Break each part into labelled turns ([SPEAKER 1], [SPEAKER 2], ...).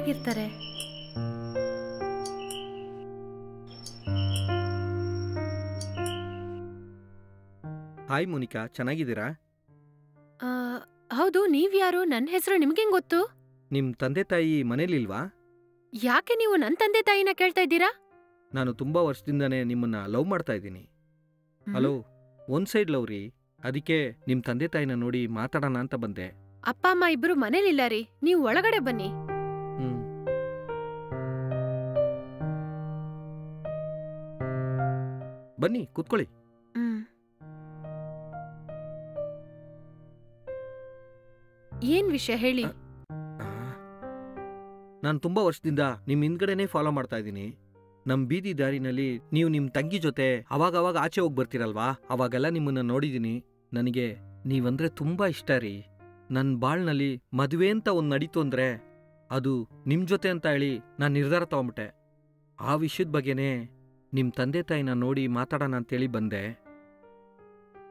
[SPEAKER 1] ಹೇಗಿರ್ತಾರೆ?
[SPEAKER 2] ಹಾಯ್ ಮೋನಿಕಾ, ಚೆನ್ನಾಗಿದ್ದೀರಾ?
[SPEAKER 1] ಹೌದು, ನೀವ್ಯಾರು? ನನ್ನ ಹೆಸರು ನಿಮ್ಗೇಂಗ್ ಗೊತ್ತು?
[SPEAKER 2] ನಿಮ್ ತಂದೆ ತಾಯಿ ಮನೇಲಿಲ್ವಾ?
[SPEAKER 1] ಯಾಕೆ ನೀವು ನನ್ನ ತಂದೆ ತಾಯಿನ ಕೇಳ್ತಾ ಇದ್ದೀರಾ?
[SPEAKER 2] ನಾನು ತುಂಬಾ ವರ್ಷದಿಂದಾನೇ ನಿಮ್ಮನ್ನ ಲವ್ ಮಾಡ್ತಾ ಇದ್ದೀನಿ. ಹಲೋ, ಒಂದ್ ಸೈಡ್ ಲವ್ ರೀ. ಅದಕ್ಕೆ ನಿಮ್ ತಂದೆ ತಾಯಿನ ನೋಡಿ ಮಾತಾಡೋಣ ಅಂತ ಬಂದೆ.
[SPEAKER 1] ಅಪ್ಪ ಅಮ್ಮ ಇಬ್ರು ಮನೇಲಿಲ್ಲ ರೀ, ನೀವು ಒಳಗಡೆ ಬನ್ನಿ.
[SPEAKER 2] ಬನ್ನಿ ಕೂತ್ಕೊಳ್ಳಿ.
[SPEAKER 1] ಏನ್ ವಿಷಯ ಹೇಳಿ.
[SPEAKER 2] ನಾನು ತುಂಬಾ ವರ್ಷದಿಂದ ನಿಮ್ ಹಿಂದ್ಗಡೆನೆ ಫಾಲೋ ಮಾಡ್ತಾ ಇದ್ದೀನಿ. ನಮ್ ಬೀದಿ ದಾರಿನಲ್ಲಿ ನೀವು ನಿಮ್ ತಂಗಿ ಜೊತೆ ಅವಾಗವಾಗ ಆಚೆ ಹೋಗಿ ಬರ್ತೀರಲ್ವಾ, ಅವಾಗೆಲ್ಲ ನಿಮ್ಮನ್ನ ನೋಡಿದೀನಿ. ನನಗೆ ನೀವಂದ್ರೆ ತುಂಬಾ ಇಷ್ಟ ರೀ. ನನ್ ಬಾಳ್ನಲ್ಲಿ ಮದುವೆ ಅಂತ ಒಂದ್ ನಡೀತು ಅಂದ್ರೆ ಅದು ನಿಮ್ ಜೊತೆ ಅಂತ ಹೇಳಿ ನಾನ್ ನಿರ್ಧಾರ ತಗೊಂಬಿಟ್ಟೆ. ಆ ವಿಷಯದ ಬಗ್ಗೆನೇ ನಿಮ್ ತಂದೆ ತಾಯಿನ ನೋಡಿ ಮಾತಾಡೋಣ ಅಂತೇಳಿ ಬಂದೆ.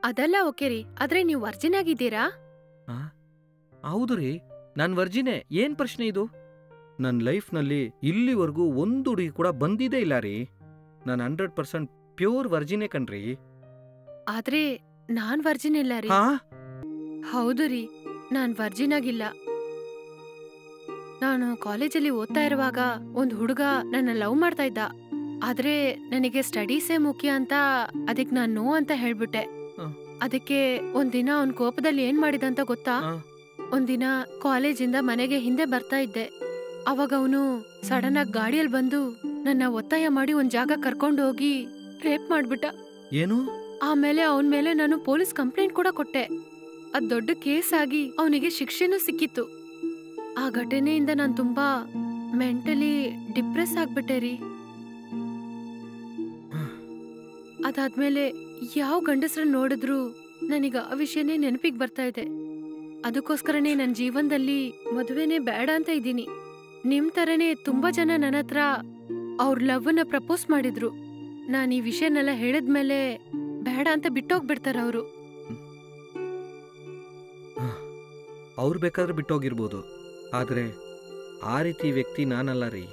[SPEAKER 1] ಅದೆಲ್ಲ ಓಕೆ ರೀ, ಆದ್ರೆ ನೀವು ವರ್ಜಿನ್ ಆಗಿದ್ದೀರಾ?
[SPEAKER 2] ಹೌದು ರೀ, ನಾನ್ ವರ್ಜಿನೇ. ಏನ್ ಪ್ರಶ್ನೆ ಇದು? ನನ್ನ ಲೈಫ್ನಲ್ಲಿ ಇಲ್ಲಿವರೆಗೂ ಒಂದು ಹುಡುಗಿ ಕೂಡ ಬಂದಿದೇ ಇಲ್ಲ ರೀ. ನಾನು 100% ಪ್ಯೂರ್ ವರ್ಜಿನೇ ಕಣ್ರಿ.
[SPEAKER 1] ಆದ್ರೆ ನಾನ್ ವರ್ಜಿನ್ ಇಲ್ಲ ರೀ. ಹೌದು ರೀ, ನಾನ್ ವರ್ಜಿನ್ ಆಗಿಲ್ಲ. ನಾನು ಕಾಲೇಜಲ್ಲಿ ಓದ್ತಾ ಇರುವಾಗ ಒಂದ್ ಹುಡುಗ ನನ್ನ ಲವ್ ಮಾಡ್ತಾ ಇದ್ದ. ಆದ್ರೆ ನನಗೆ ಸ್ಟಡೀಸೇ ಮುಖ್ಯ ಅಂತ ಅದಕ್ಕೆ ನಾನ್ ನೋ ಅಂತ ಹೇಳ್ಬಿಟ್ಟೆ. ಅದಕ್ಕೆ ಒಂದಿನ ಅವ್ನ್ ಕೋಪದಲ್ಲಿ ಏನ್ ಮಾಡಿದಂತ ಗೊತ್ತಾ? ಒಂದಿನ ಕಾಲೇಜಿಂದ ಮನೆಗೆ ಹಿಂದೆ ಬರ್ತಾ ಇದ್ದೆ. ಅವಾಗ ಅವನು ಸಡನ್ ಆಗಿ ಗಾಡಿಯಲ್ಲಿ ಬಂದು ನನ್ನ ಒತ್ತಾಯ ಮಾಡಿ ಒಂದ್ ಜಾಗ ಕರ್ಕೊಂಡು ಹೋಗಿ ರೇಪ್ ಮಾಡ್ಬಿಟ್ಟ.
[SPEAKER 2] ಏನು?
[SPEAKER 1] ಆಮೇಲೆ ಅವನ್ ಮೇಲೆ ನಾನು ಪೊಲೀಸ್ ಕಂಪ್ಲೇಂಟ್ ಕೂಡ ಕೊಟ್ಟೆ. ಅದ್ ದೊಡ್ಡ ಕೇಸ್ ಆಗಿ ಅವನಿಗೆ ಶಿಕ್ಷೆನೂ ಸಿಕ್ಕಿತ್ತು. ಆ ಘಟನೆಯಿಂದ ನಾನ್ ತುಂಬಾ ಮೆಂಟಲಿ ಡಿಪ್ರೆಸ್ ಆಗ್ಬಿಟ್ಟೆ ರೀ. ಅದಾದ್ಮೇಲೆ ಯಾವ ಗಂಡಸ್ರನ್ನ ನೋಡಿದ್ರು ನನಗ ಆ ವಿಷಯನೇ ನೆನಪಿಗೆ ಬರ್ತಾ ಇದೆ. ಅದಕ್ಕೋಸ್ಕರನೇ ನನ್ನ ಜೀವನದಲ್ಲಿ ಮದುವೆನೇ ಬೇಡ ಅಂತ ಇದ್ದೀನಿ. ನಿಮ್ ತರನೇ ತುಂಬಾ ಜನ ನನ್ನ ಹತ್ರ ಅವ್ರ ಲವ್ನ ಪ್ರಪೋಸ್ ಮಾಡಿದ್ರು. ನಾನು ಈ ವಿಷಯನೆಲ್ಲ ಹೇಳಿದ್ಮೇಲೆ ಬೇಡ ಅಂತ ಬಿಟ್ಟೋಗ್ಬಿಡ್ತಾರ ಅವರು.
[SPEAKER 2] ಅವ್ರು ಬೇಕಾದ್ರೆ ಬಿಟ್ಟೋಗಿರ್ಬೋದು, ಆದ್ರೆ ಆ ರೀತಿ ವ್ಯಕ್ತಿ ನಾನಲ್ಲ ರೀ.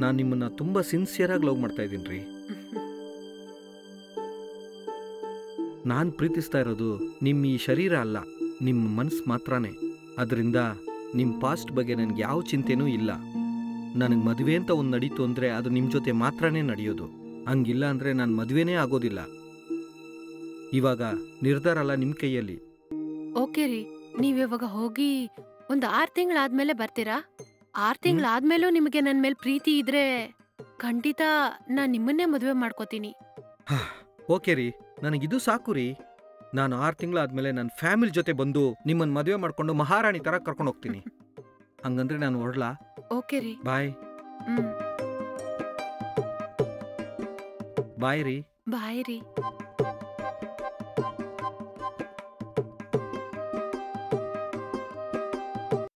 [SPEAKER 2] ನಾನು ನಿಮ್ಮನ್ನ ತುಂಬಾ ಸಿನ್ಸಿಯರ್ ಆಗಿ ಲವ್ ಮಾಡ್ತಾ ಇದ್ದೀನಿ ರೀ. ನಾನು ಪ್ರೀತಿಸ್ತಾ ಇರೋದು ನಿಮ್ಮ ಈ ಶರೀರ ಅಲ್ಲ, ನಿಮ್ಮ ಮನಸ್ಸು ಮಾತ್ರನೇ. ಅದರಿಂದ ನಿಮ್ಮ ಪಾಸ್ಟ್ ಬಗ್ಗೆ ನನಗೆ ಯಾವ ಚಿಂತೆನೂ ಇಲ್ಲ. ನನಗೆ ಮದುವೆ ಅಂತ ಒಂದು ನಡೀತು ಅಂದರೆ ಅದು ನಿಮ್ಮ ಜೊತೆ ಮಾತ್ರನೇ ನಡೆಯೋದು. ಹಂಗಿಲ್ಲ ಅಂದರೆ ನಾನು ಮದುವೆನೇ ಆಗೋದಿಲ್ಲ. ಇವಾಗ ನಿರ್ಧಾರ ಅಲ್ಲ ನಿಮ್ಮ ಕೈಯಲ್ಲಿ.
[SPEAKER 1] ಓಕೆ ರೀ, ನೀವಿವಾಗ ಹೋಗಿ ಒಂದು 6 ತಿಂಗಳಾದ್ಮೇಲೆ ಬರ್ತೀರಾ? 6 ತಿಂಗಳಾದ್ಮೇಲೂ ನಿಮಗೆ ನನ್ನ ಮೇಲೆ ಪ್ರೀತಿ ಇದ್ರೆ ಖಂಡಿತ ನಾನು ನಿಮ್ಮನ್ನೇ ಮದುವೆ ಮಾಡ್ಕೋತೀನಿ.
[SPEAKER 2] ಓಕೆ ರೀ, ನನಗಿದು ಸಾಕು ರೀ. ನಾನು 6 ತಿಂಗಳಾದ್ಮೇಲೆ ನನ್ನ ಫ್ಯಾಮಿಲಿ ಜೊತೆ ಬಂದು ನಿಮ್ಮನ್ನ ಮದುವೆ ಮಾಡ್ಕೊಂಡು ಮಹಾರಾಣಿ ತರ ಕರ್ಕೊಂಡು ಹೋಗ್ತೀನಿ. ಹಂಗಂದ್ರೆ ನಾನು ಹೊರಡ್ಲಾ?
[SPEAKER 1] ಓಕೆ ರೀ,
[SPEAKER 2] ಬಾಯ್. ಬಾಯ್ ರೀ.
[SPEAKER 1] ಬಾಯ್ ರೀ.